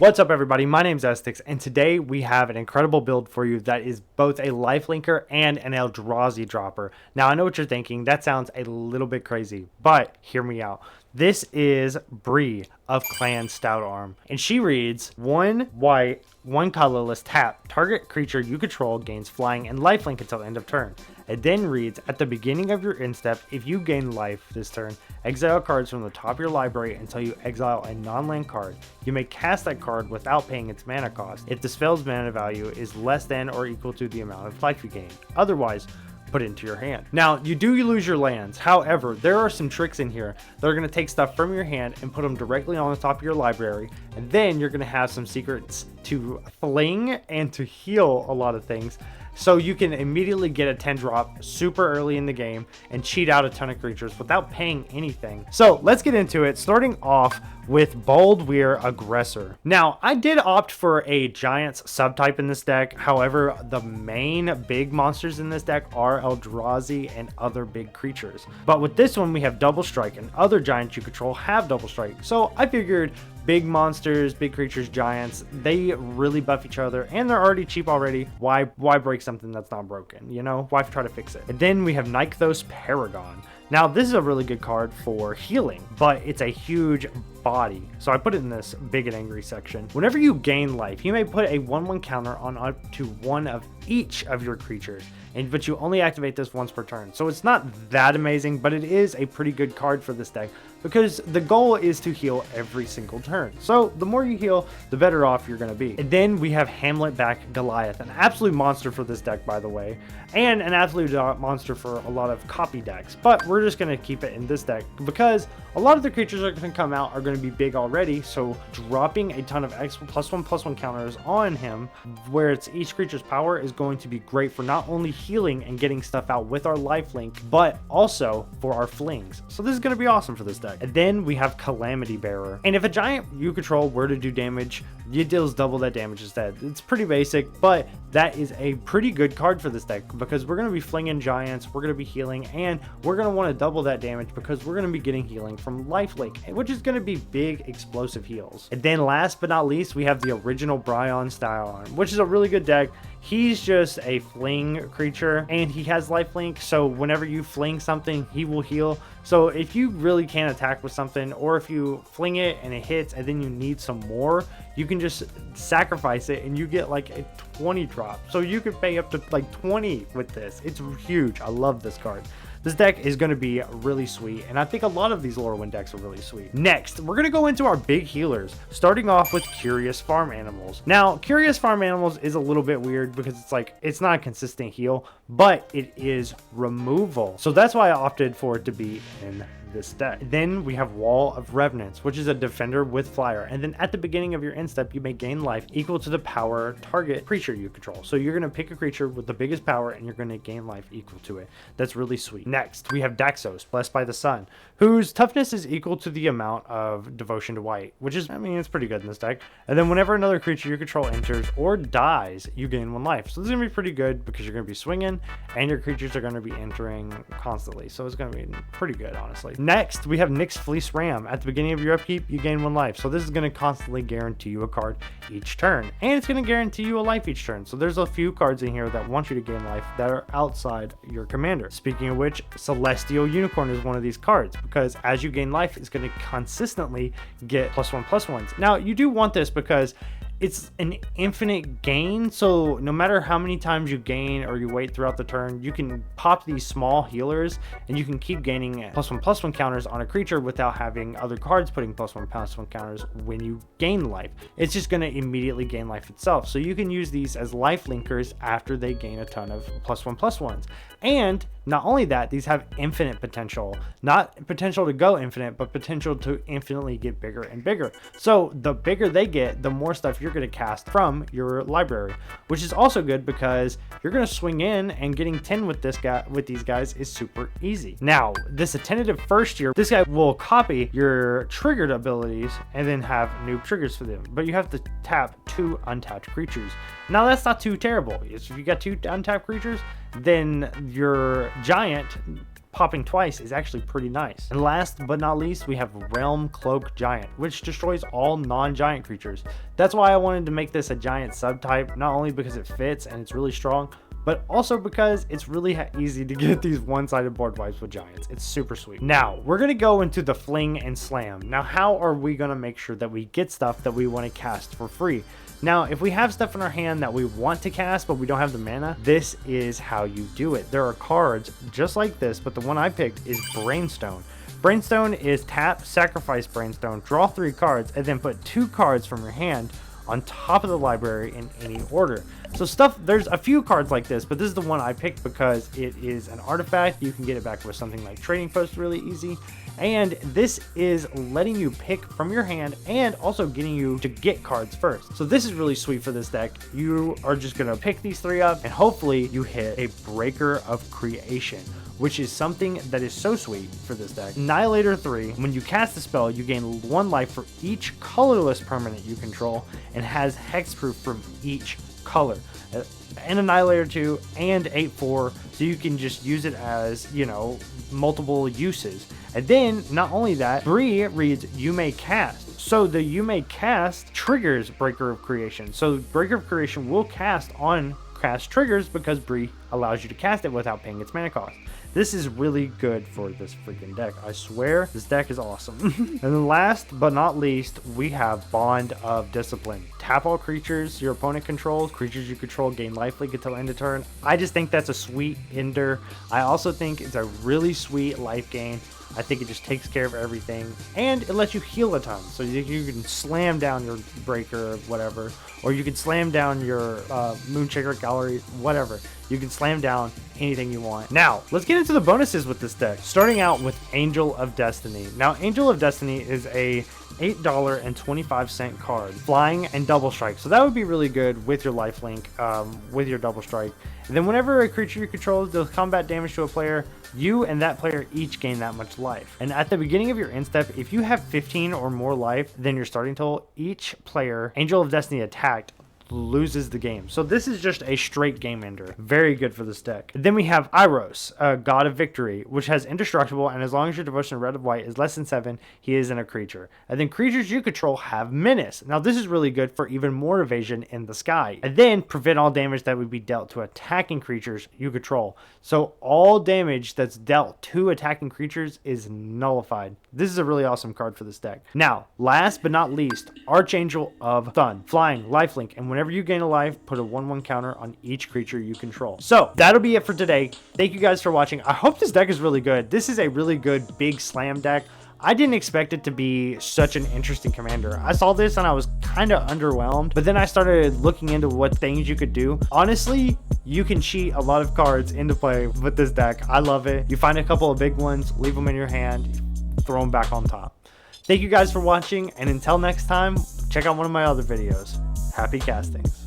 What's up everybody, my name's Estix, and today we have an incredible build for you that is both a lifelinker and an Eldrazi dropper. Now I know what you're thinking, that sounds a little bit crazy, but hear me out. This is Bree of Clan Stoutarm, and she reads 1 white, 1 colorless, tap. Target creature you control gains flying and lifelink until end of turn. It then reads, at the beginning of your end step, if you gain life this turn, exile cards from the top of your library until you exile a non-land card. You may cast that card without paying its mana cost if the spell's mana value is less than or equal to the amount of life you gain. Otherwise, put it into your hand. Now, you do lose your lands. However, there are some tricks in here that are going to take stuff from your hand and put them directly on the top of your library. And then you're going to have some secrets to fling and to heal a lot of things. So you can immediately get a 10 drop super early in the game and cheat out a ton of creatures without paying anything. So let's get into it, starting off with Bold Weir Aggressor. Now, I did opt for a Giants subtype in this deck. However, the main big monsters in this deck are Eldrazi and other big creatures. But with this one, we have Double Strike, and other Giants you control have Double Strike. So I figured big monsters, big creatures, giants, they really buff each other, and they're already cheap already. Why break something that's not broken? You know, why try to fix it? And then we have Nykthos Paragon. Now, this is a really good card for healing, but it's a huge body. So I put it in this big and angry section. Whenever you gain life, you may put a 1/1 counter on up to one of each of your creatures, but you only activate this once per turn. So it's not that amazing, but it is a pretty good card for this deck because the goal is to heal every single turn. So the more you heal, the better off you're going to be. And then we have Hamlet back Goliath, an absolute monster for this deck, by the way, and an absolute monster for a lot of copy decks. But we're just going to keep it in this deck because a lot of the creatures that are going to come out are going to be big already. So dropping a ton of X +1/+1 counters on him, where it's each creature's power, is going to be great for not only healing and getting stuff out with our lifelink, but also for our flings. So this is going to be awesome for this deck. And then we have Calamity Bearer. And if a giant you control were to do damage, it deals double that damage instead. It's pretty basic, but that is a pretty good card for this deck because we're going to be flinging giants, we're going to be healing, and we're going to want to double that damage because we're going to be getting healing from lifelink, which is going to be big explosive heals. And then last but not least, we have the original Bryon Stoutarm, which is a really good deck. He's just a fling creature and he has lifelink, so whenever you fling something, he will heal. So if you really can't attack with something, or if you fling it and it hits and then you need some more, you can just sacrifice it and you get like a 20 drop. So you could pay up to like 20 with this. It's huge. I love this card. This deck is going to be really sweet, and I think a lot of these Lorwyn decks are really sweet. Next, we're going to go into our big healers, starting off with Curious Farm Animals. Now, Curious Farm Animals is a little bit weird because it's not a consistent heal, but it is removal. So that's why I opted for it to be in this deck. Then we have Wall of Revenants, which is a defender with flyer, and then at the beginning of your end step, you may gain life equal to the power target creature you control. So you're going to pick a creature with the biggest power and you're going to gain life equal to it. That's really sweet. Next, we have Daxos, Blessed by the Sun, whose toughness is equal to the amount of Devotion to White, which is, I mean, it's pretty good in this deck. And then whenever another creature you control enters or dies, you gain 1 life. So this is going to be pretty good because you're going to be swinging and your creatures are going to be entering constantly. So it's going to be pretty good, honestly. Next, we have Nyx's Fleece Ram. At the beginning of your upkeep, you gain 1 life. So this is going to constantly guarantee you a card each turn. And it's going to guarantee you a life each turn. So there's a few cards in here that want you to gain life that are outside your commander. Speaking of which, Celestial Unicorn is one of these cards because as you gain life, it's going to consistently get +1/+1s. Now, you do want this because it's an infinite gain, so no matter how many times you gain or you wait throughout the turn, you can pop these small healers and you can keep gaining +1/+1 counters on a creature without having other cards putting +1/+1 counters when you gain life. It's just going to immediately gain life itself, so you can use these as life linkers after they gain a ton of +1/+1s. And not only that, these have infinite potential. Not potential to go infinite, but potential to infinitely get bigger and bigger. So the bigger they get, the more stuff you're going to cast from your library, which is also good because you're going to swing in, and getting 10 with these guys is super easy. Now, this attentive first year, this guy will copy your triggered abilities and then have new triggers for them. But you have to tap 2 untapped creatures. Now that's not too terrible. If you got 2 untapped creatures, then your giant popping twice is actually pretty nice. And last but not least, we have Realm Cloak Giant, which destroys all non-giant creatures. That's why I wanted to make this a giant subtype, not only because it fits and it's really strong, but also because it's really easy to get these one-sided board wipes with giants. It's super sweet. Now, we're going to go into the Fling and Slam. Now, how are we going to make sure that we get stuff that we want to cast for free? Now, if we have stuff in our hand that we want to cast, but we don't have the mana, this is how you do it. There are cards just like this, but the one I picked is Brainstone. Brainstone is tap, sacrifice Brainstone, draw 3 cards, and then put 2 cards from your hand on top of the library in any order. So there's a few cards like this, but this is the one I picked because it is an artifact. You can get it back with something like Trading Post really easy. And this is letting you pick from your hand and also getting you to get cards first. So this is really sweet for this deck. You are just going to pick these 3 up and hopefully you hit a Breaker of Creation, which is something that is so sweet for this deck. Annihilator 3, when you cast a spell, you gain 1 life for each colorless permanent you control and has hexproof from each color. And Annihilator 2 and 8/4, so you can just use it as, you know, multiple uses. And then, not only that, Bree reads You May Cast. So the You May Cast triggers Breaker of Creation. So Breaker of Creation will cast on cast triggers because Bree allows you to cast it without paying its mana cost. This is really good for this freaking deck. I swear, this deck is awesome. And then last but not least, we have Bond of Discipline. Tap all creatures your opponent controls. Creatures you control gain lifelink until end of turn. I just think that's a sweet ender. I also think it's a really sweet life gain. I think it just takes care of everything, and it lets you heal a ton. So you can slam down your Breaker or whatever, or you can slam down your Moonshaker Gallery, whatever. You can slam down anything you want. Now, let's get into the bonuses with this deck. Starting out with Angel of Destiny. Now, Angel of Destiny is a $8.25 card, flying and double strike. So that would be really good with your lifelink, with your double strike. And then whenever a creature you control deals combat damage to a player, you and that player each gain that much life. And at the beginning of your end step, if you have 15 or more life than your starting total, each player Angel of Destiny attacked loses the game. So this is just a straight game ender. Very good for this deck. Then we have Iros, God of Victory, which has indestructible, and as long as your devotion red of white is less than 7, he isn't a creature. And then creatures you control have menace. Now this is really good for even more evasion in the sky. And then prevent all damage that would be dealt to attacking creatures you control. So all damage that's dealt to attacking creatures is nullified. This is a really awesome card for this deck. Now, last but not least, Archangel of Sun, flying, lifelink, and whenever you gain a life, put a 1/1 counter on each creature you control. So that'll be it for today. Thank you guys for watching. I hope this deck is really good. This is a really good big slam deck. I didn't expect it to be such an interesting commander. I saw this and I was kind of underwhelmed, but then I started looking into what things you could do. Honestly, you can cheat a lot of cards into play with this deck. I love it. You find a couple of big ones, leave them in your hand, throw them back on top. Thank you guys for watching, and until next time, check out one of my other videos. Happy castings.